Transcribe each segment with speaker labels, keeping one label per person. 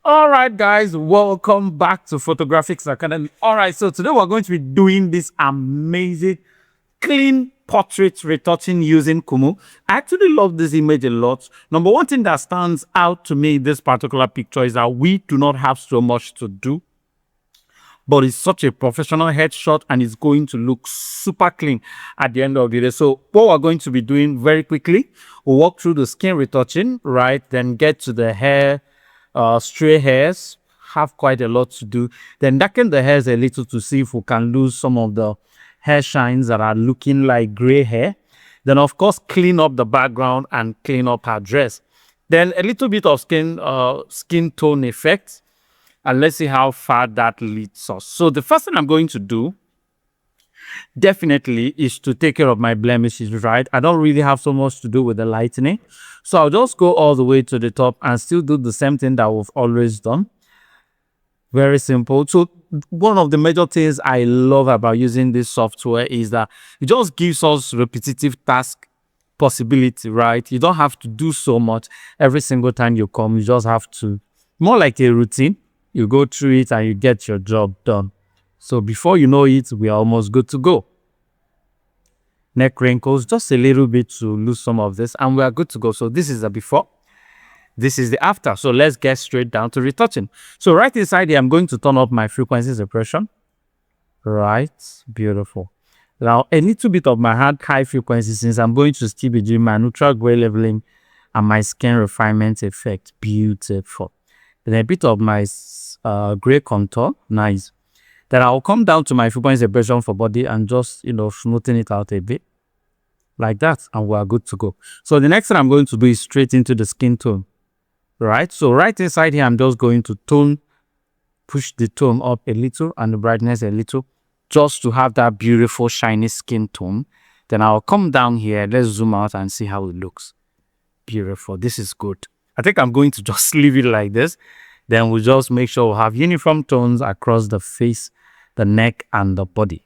Speaker 1: All right, guys, welcome back to Photographics Academy. All right, so today we're going to be doing this amazing clean portrait retouching using Kumoo. I actually love this image a lot. Number one thing that stands out to me in this particular picture is that we do not have so much to do, but it's such a professional headshot and it's going to look super clean at the end of the day. So what we're going to be doing very quickly, we'll walk through the skin retouching, right? Then get to the hair, stray hairs, have quite a lot to do. Then darken the hairs a little to see if we can lose some of the hair shines that are looking like gray hair. Then of course, clean up the background and clean up her dress. Then a little bit of skin tone effect. And let's see how far that leads us. So the first thing I'm going to do definitely is to take care of my blemishes, right? I don't really have so much to do with the lightening. So I'll just go all the way to the top and still do the same thing that we've always done. Very simple. So one of the major things I love about using this software is that it just gives us repetitive task possibility, right? You don't have to do so much every single time you come. You just have to, more like a routine. You go through it and you get your job done. So before you know it, we are almost good to go. Neck wrinkles, just a little bit to lose some of this, and we are good to go. So this is the before. This is the after. So let's get straight down to retouching. So right inside here, I'm going to turn up my frequency suppression. Right, beautiful. Now a little bit of my high frequency, since I'm going to still be doing my neutral gray leveling and my skin refinement effect. Beautiful. Then a bit of my gray contour. Nice. Then I'll come down to my frequency separation for body and just, smoothing it out a bit. Like that. And we're good to go. So the next thing I'm going to do is straight into the skin tone. Right? So right inside here, I'm just going to push the tone up a little and the brightness a little, just to have that beautiful shiny skin tone. Then I'll come down here. Let's zoom out and see how it looks. Beautiful. This is good. I think I'm going to just leave it like this. Then we'll just make sure we have uniform tones across the face, the neck, and the body.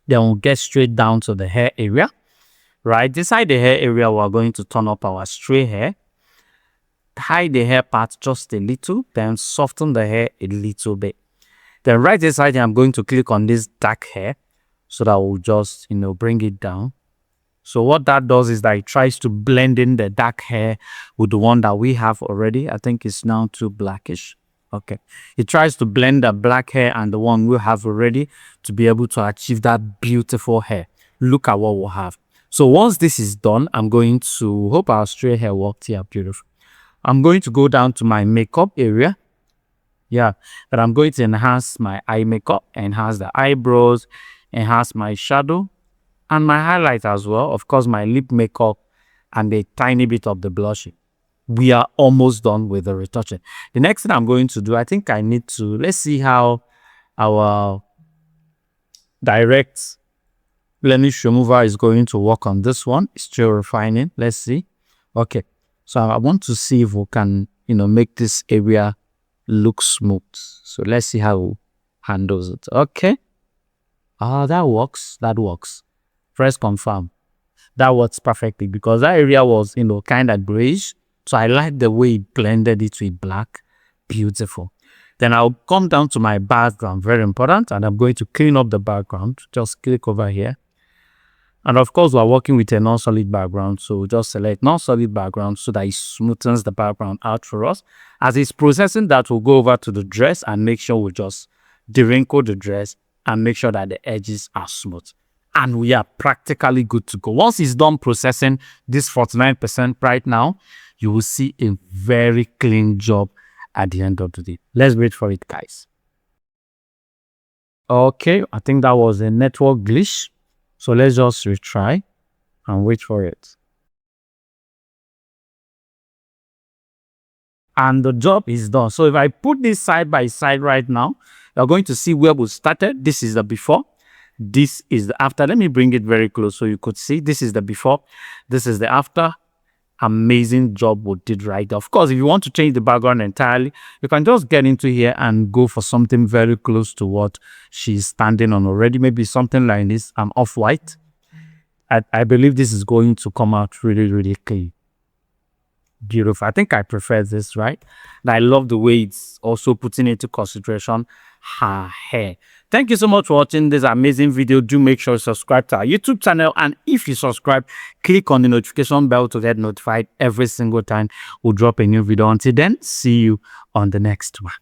Speaker 1: Then we'll get straight down to the hair area. Right inside the hair area, we're going to turn up our stray hair. Hide the hair part just a little, then soften the hair a little bit. Then right inside here, I'm going to click on this dark hair so that we'll just, bring it down. So what that does is that it tries to blend in the dark hair with the one that we have already. I think it's now too blackish. Okay. It tries to blend the black hair and the one we have already to be able to achieve that beautiful hair. Look at what we'll have. So once this is done, I'm going to, hope our stray hair worked here. Beautiful. I'm going to go down to my makeup area. Yeah. But I'm going to enhance my eye makeup, enhance the eyebrows, enhance my shadow, and my highlight as well. Of course, my lip makeup and a tiny bit of the blushing. We are almost done with the retouching. The next thing I'm going to do, I think I need to, let's see how our direct blemish remover is going to work on this one. It's still refining. Let's see. Okay. So I want to see if we can, make this area look smooth. So let's see how it handles it. Okay. That works. That works. Press confirm. That works perfectly because that area was, kind of grayish. So I like the way it blended it with black. Beautiful. Then I'll come down to my background. Very important. And I'm going to clean up the background. Just click over here. And of course, we're working with a non-solid background. So just select non-solid background so that it smoothens the background out for us. As it's processing that, we'll go over to the dress and make sure we just de-wrinkle the dress and make sure that the edges are smooth. And we are practically good to go. Once it's done processing this 49% right now, you will see a very clean job at the end of the day. Let's wait for it, guys. Okay, I think that was a network glitch. So let's just retry and wait for it. And the job is done. So if I put this side by side right now, you're going to see where we started. This is the before. This is the after. Let me bring it very close so you could see. This is the before. This is the after. Amazing job we did right. Of course, if you want to change the background entirely, you can just get into here and go for something very close to what she's standing on already. Maybe something like this. I'm off-white. I believe this is going to come out really, really clean. Beautiful. I think I prefer this, right? And I love the way it's also putting into consideration her hair. Thank you so much for watching this amazing video. Do make sure you subscribe to our YouTube channel. And if you subscribe, click on the notification bell to get notified every single time we drop a new video. Until then, see you on the next one.